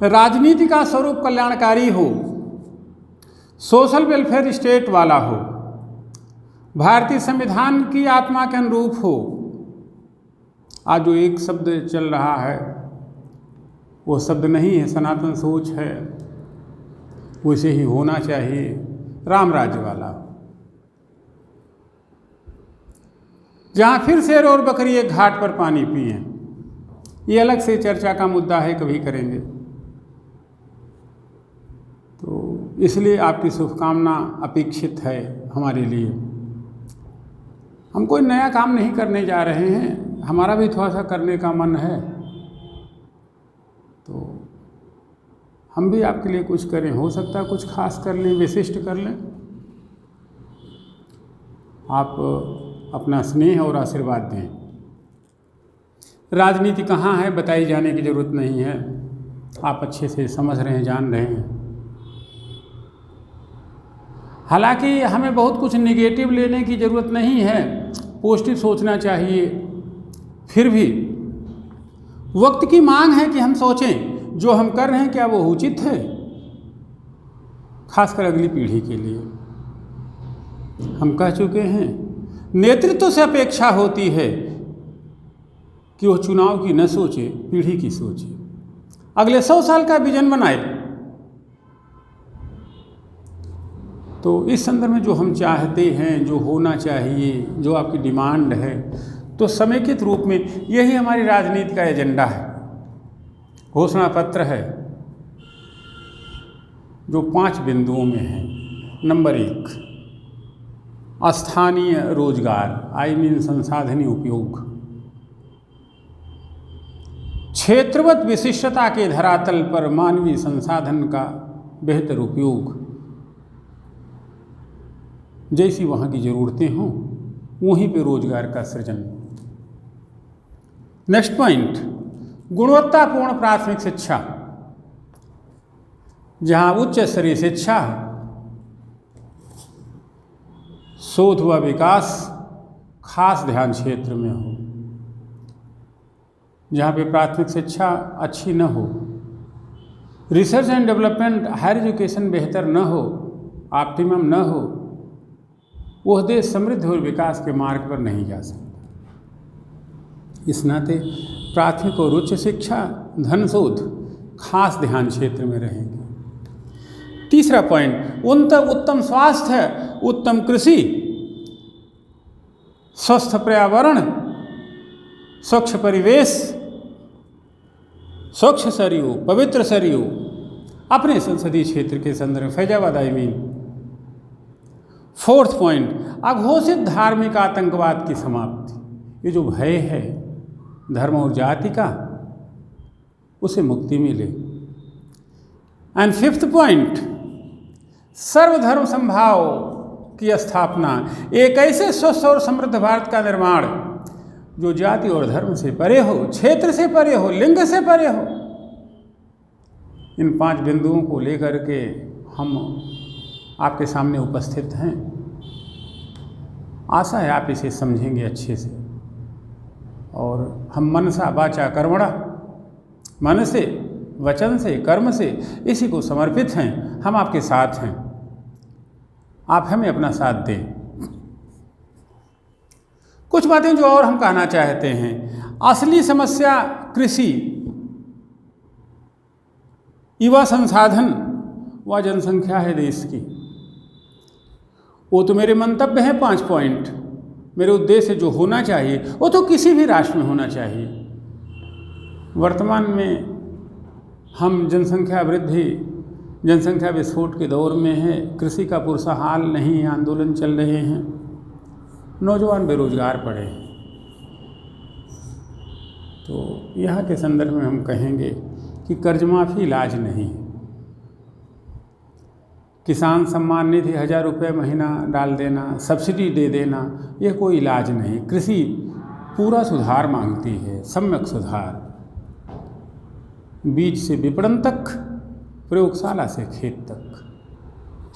राजनीति का स्वरूप कल्याणकारी हो, सोशल वेलफेयर स्टेट वाला हो, भारतीय संविधान की आत्मा के अनुरूप हो। आज जो एक शब्द चल रहा है वो शब्द नहीं है, सनातन सोच है, वैसे ही होना चाहिए, राम राज्य वाला। जहाँ फिर शेर और बकरी एक घाट पर पानी पिए, ये अलग से चर्चा का मुद्दा है, कभी करेंगे। तो इसलिए आपकी शुभकामना अपेक्षित है हमारे लिए। हम कोई नया काम नहीं करने जा रहे हैं, हमारा भी थोड़ा सा करने का मन है, तो हम भी आपके लिए कुछ करें। हो सकता है कुछ खास कर लें, विशिष्ट कर लें। आप अपना स्नेह और आशीर्वाद दें। राजनीति कहाँ है बताई जाने की ज़रूरत नहीं है, आप अच्छे से समझ रहे हैं, जान रहे हैं। हालांकि हमें बहुत कुछ नेगेटिव लेने की ज़रूरत नहीं है, पॉजिटिव सोचना चाहिए। फिर भी वक्त की मांग है कि हम सोचें जो हम कर रहे हैं क्या वो उचित है, खासकर अगली पीढ़ी के लिए। हम कह चुके हैं, नेतृत्व से अपेक्षा होती है कि वो चुनाव की न सोचे, पीढ़ी की सोचे, अगले 100 साल का विजन बनाए। तो इस संदर्भ में जो हम चाहते हैं, जो होना चाहिए, जो आपकी डिमांड है, तो समेकित रूप में यही हमारी राजनीति का एजेंडा है। घोषणा पत्र है जो 5 बिंदुओं में है। नंबर 1, स्थानीय रोजगार संसाधनी उपयोग, क्षेत्रवत विशिष्टता के धरातल पर मानवीय संसाधन का बेहतर उपयोग, जैसी वहाँ की ज़रूरतें हों वहीं पे रोजगार का सृजन। नेक्स्ट पॉइंट, गुणवत्तापूर्ण प्राथमिक शिक्षा, जहाँ उच्च स्तरीय शिक्षा, शोध व विकास खास ध्यान क्षेत्र में हो। जहाँ पे प्राथमिक शिक्षा अच्छी न हो, research and development, higher education बेहतर न हो, ऑप्टिमम न हो, वह देश समृद्धि और विकास के मार्ग पर नहीं जा सकता। इस नाते प्राथमिक और उच्च शिक्षा, धन शोध खास ध्यान क्षेत्र में रहेंगे। तीसरा पॉइंट, उत्तम स्वास्थ्य, उत्तम कृषि, स्वस्थ पर्यावरण, स्वच्छ परिवेश, स्वच्छ सरयू, पवित्र सरयू, अपने संसदीय क्षेत्र के संदर्भ फैजाबाद फोर्थ पॉइंट, अघोषित धार्मिक आतंकवाद की समाप्ति। ये जो भय है धर्म और जाति का, उसे मुक्ति मिले। एंड फिफ्थ पॉइंट, सर्वधर्म समभाव की स्थापना, एक ऐसे स्वस्थ और समृद्ध भारत का निर्माण जो जाति और धर्म से परे हो, क्षेत्र से परे हो, लिंग से परे हो। इन 5 बिंदुओं को लेकर के हम आपके सामने उपस्थित हैं। आशा है आप इसे समझेंगे अच्छे से, और हम मनसा वाचा कर्मणा, मन से, वचन से, कर्म से इसी को समर्पित हैं। हम आपके साथ हैं, आप हमें अपना साथ दें। कुछ बातें जो और हम कहना चाहते हैं, असली समस्या कृषि, युवा संसाधन व जनसंख्या है देश की। वो तो मेरे मंतव्य हैं 5 पॉइंट, मेरे उद्देश्य जो होना चाहिए वो तो किसी भी राष्ट्र में होना चाहिए। वर्तमान में हम जनसंख्या वृद्धि, जनसंख्या विस्फोट के दौर में है। कृषि का पुरसा नहीं, आंदोलन चल रहे हैं, नौजवान बेरोजगार पड़े हैं। तो यहाँ के संदर्भ में हम कहेंगे कि कर्ज माफ़ी इलाज नहीं है। किसान सम्मान निधि 1000 रुपये महीना डाल देना, सब्सिडी दे देना, यह कोई इलाज नहीं। कृषि पूरा सुधार मांगती है, सम्यक सुधार, बीज से विपणन तक, प्रयोगशाला से खेत तक,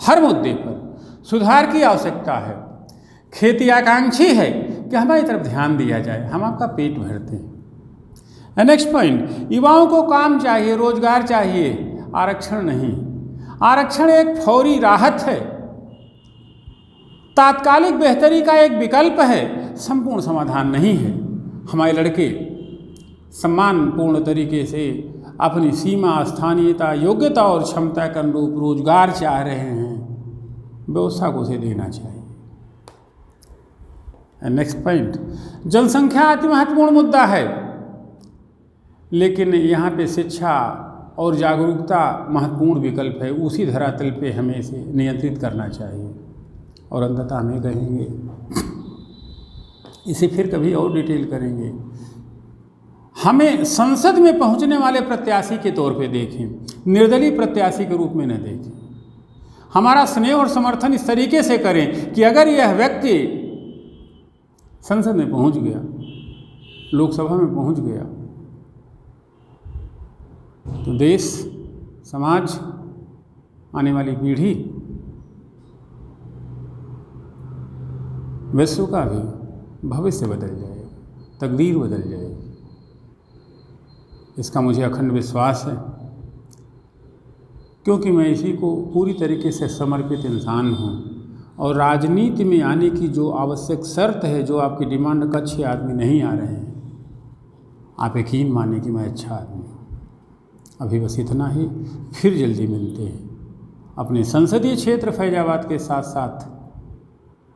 हर मुद्दे पर सुधार की आवश्यकता है। खेती आकांक्षी है कि हमारी तरफ ध्यान दिया जाए, हम आपका पेट भरते हैं। नेक्स्ट पॉइंट, युवाओं को काम चाहिए, रोजगार चाहिए, आरक्षण नहीं। आरक्षण एक फौरी राहत है, तात्कालिक बेहतरी का एक विकल्प है, संपूर्ण समाधान नहीं है। हमारे लड़के सम्मानपूर्ण तरीके से अपनी सीमा, स्थानीयता, योग्यता और क्षमता के अनुरूप रोजगार चाह रहे हैं, व्यवस्था को उसे देना चाहिए। नेक्स्ट पॉइंट, जनसंख्या अति महत्वपूर्ण मुद्दा है, लेकिन यहाँ पे शिक्षा और जागरूकता महत्वपूर्ण विकल्प है। उसी धरातल पे हमें इसे नियंत्रित करना चाहिए। और अंततः हमें कहेंगे, इसे फिर कभी और डिटेल करेंगे, हमें संसद में पहुंचने वाले प्रत्याशी के तौर पे देखें, निर्दलीय प्रत्याशी के रूप में न देखें। हमारा स्नेह और समर्थन इस तरीके से करें कि अगर यह व्यक्ति संसद में पहुंच गया, लोकसभा में पहुंच गया, तो देश, समाज, आने वाली पीढ़ी, विश्व का भी भविष्य बदल जाएगा, तकदीर बदल जाएगी। इसका मुझे अखंड विश्वास है, क्योंकि मैं इसी को पूरी तरीके से समर्पित इंसान हूँ। और राजनीति में आने की जो आवश्यक शर्त है, जो आपकी डिमांड, कच्चे आदमी नहीं आ रहे हैं, आप यकीन माने कि मैं अच्छा आदमी हूँ। अभी बस इतना ही, फिर जल्दी मिलते हैं। अपने संसदीय क्षेत्र फैजाबाद के साथ साथ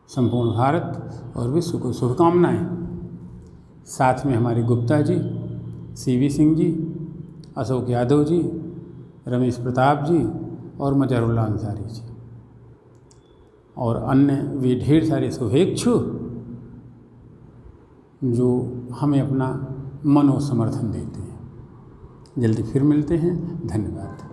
संपूर्ण भारत और विश्व को शुभकामनाएं। साथ में हमारे गुप्ता जी, CV सिंह जी, अशोक यादव जी, रमेश प्रताप जी और मजहरुल्लाह अंसारी जी और अन्य वे ढेर सारे शुभेच्छु जो हमें अपना मनोसमर्थन देते हैं। जल्दी फिर मिलते हैं। धन्यवाद।